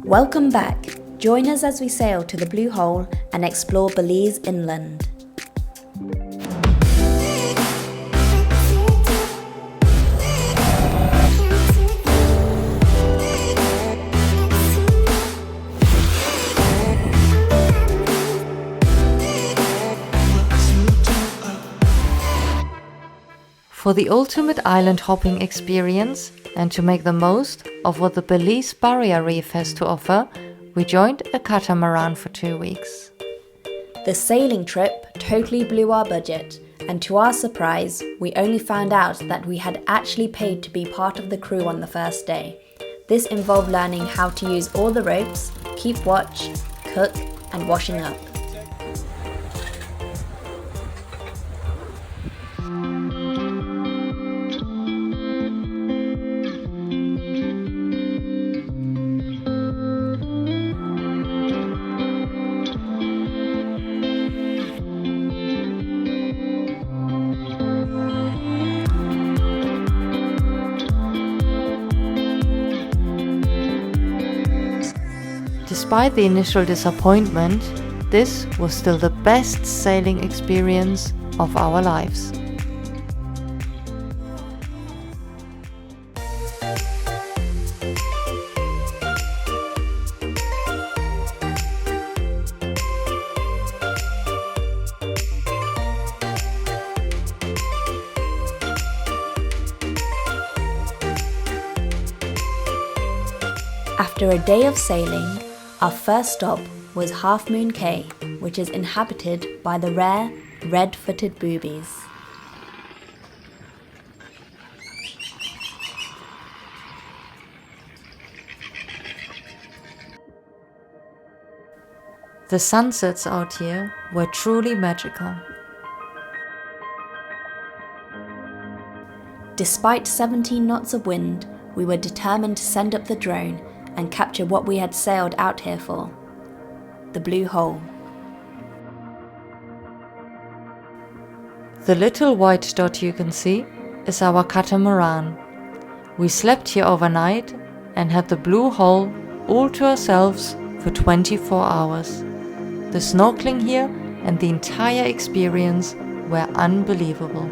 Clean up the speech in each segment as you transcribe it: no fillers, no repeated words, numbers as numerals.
Welcome back. Join us as we sail to the Blue Hole and explore Belize inland. For the ultimate island hopping experience and to make the most of what the Belize Barrier Reef has to offer, we joined a catamaran for 2 weeks. The sailing trip totally blew our budget, and to our surprise, we only found out that we had actually paid to be part of the crew on the first day. This involved learning how to use all the ropes, keep watch, cook, and washing up. Despite the initial disappointment, this was still the best sailing experience of our lives. After a day of sailing, our first stop was Half Moon Cay, which is inhabited by the rare red-footed boobies. The sunsets out here were truly magical. Despite 17 knots of wind, we were determined to send up the drone and capture what we had sailed out here for, the Blue Hole. The little white dot you can see is our catamaran. We slept here overnight and had the Blue Hole all to ourselves for 24 hours. The snorkeling here and the entire experience were unbelievable.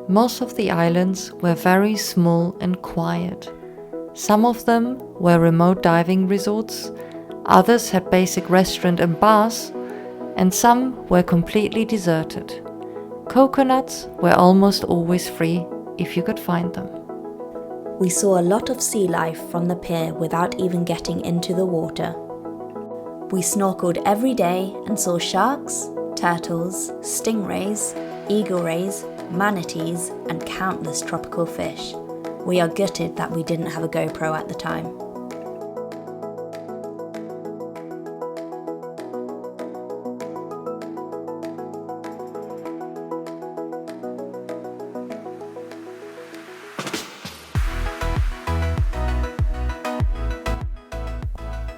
Most of the islands were very small and quiet. Some of them were remote diving resorts, others had basic restaurant and bars, and some were completely deserted. Coconuts were almost always free if you could find them. We saw a lot of sea life from the pier without even getting into the water. We snorkeled every day and saw sharks, turtles, stingrays, eagle rays, manatees, and countless tropical fish. We are gutted that we didn't have a GoPro at the time.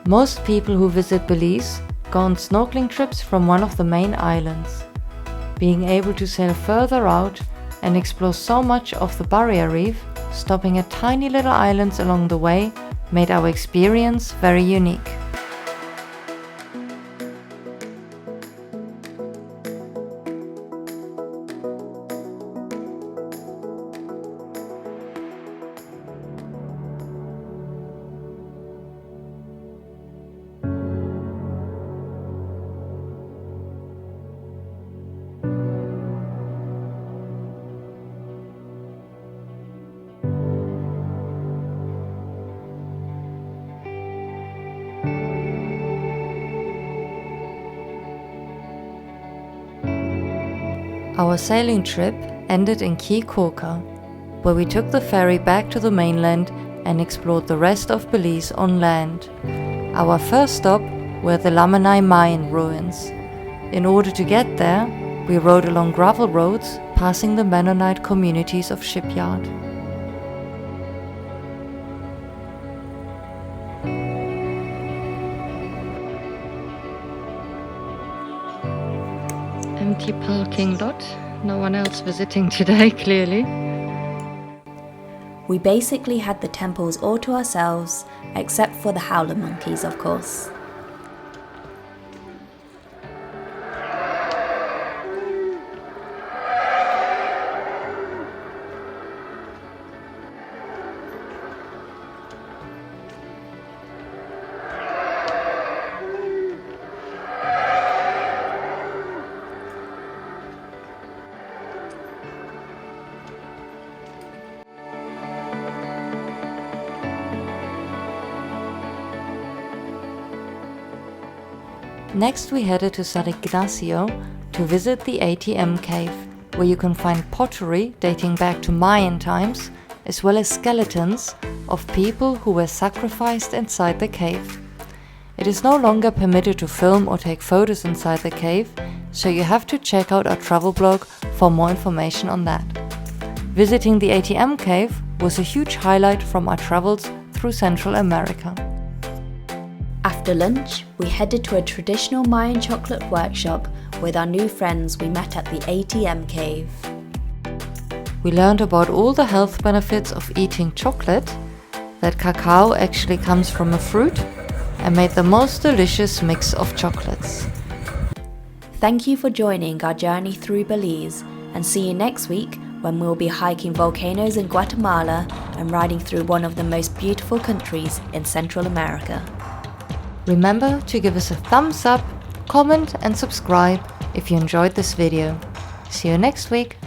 Most people who visit Belize go on snorkeling trips from one of the main islands. Being able to sail further out and explore so much of the barrier reef, stopping at tiny little islands along the way, made our experience very unique. Our sailing trip ended in Key Korka, where we took the ferry back to the mainland and explored the rest of Belize on land. Our first stop were the Lamanai Mayan ruins. In order to get there, we rode along gravel roads, passing the Mennonite communities of Shipyard. Empty parking lot. No one else visiting today, clearly. We basically had the temples all to ourselves, except for the howler monkeys, of course. Next we headed to San Ignacio to visit the ATM cave, where you can find pottery dating back to Mayan times, as well as skeletons of people who were sacrificed inside the cave. It is no longer permitted to film or take photos inside the cave, so you have to check out our travel blog for more information on that. Visiting the ATM cave was a huge highlight from our travels through Central America. After lunch, we headed to a traditional Mayan chocolate workshop with our new friends we met at the ATM cave. We learned about all the health benefits of eating chocolate, that cacao actually comes from a fruit, and made the most delicious mix of chocolates. Thank you for joining our journey through Belize, and see you next week when we'll be hiking volcanoes in Guatemala and riding through one of the most beautiful countries in Central America. Remember to give us a thumbs up, comment and subscribe if you enjoyed this video. See you next week.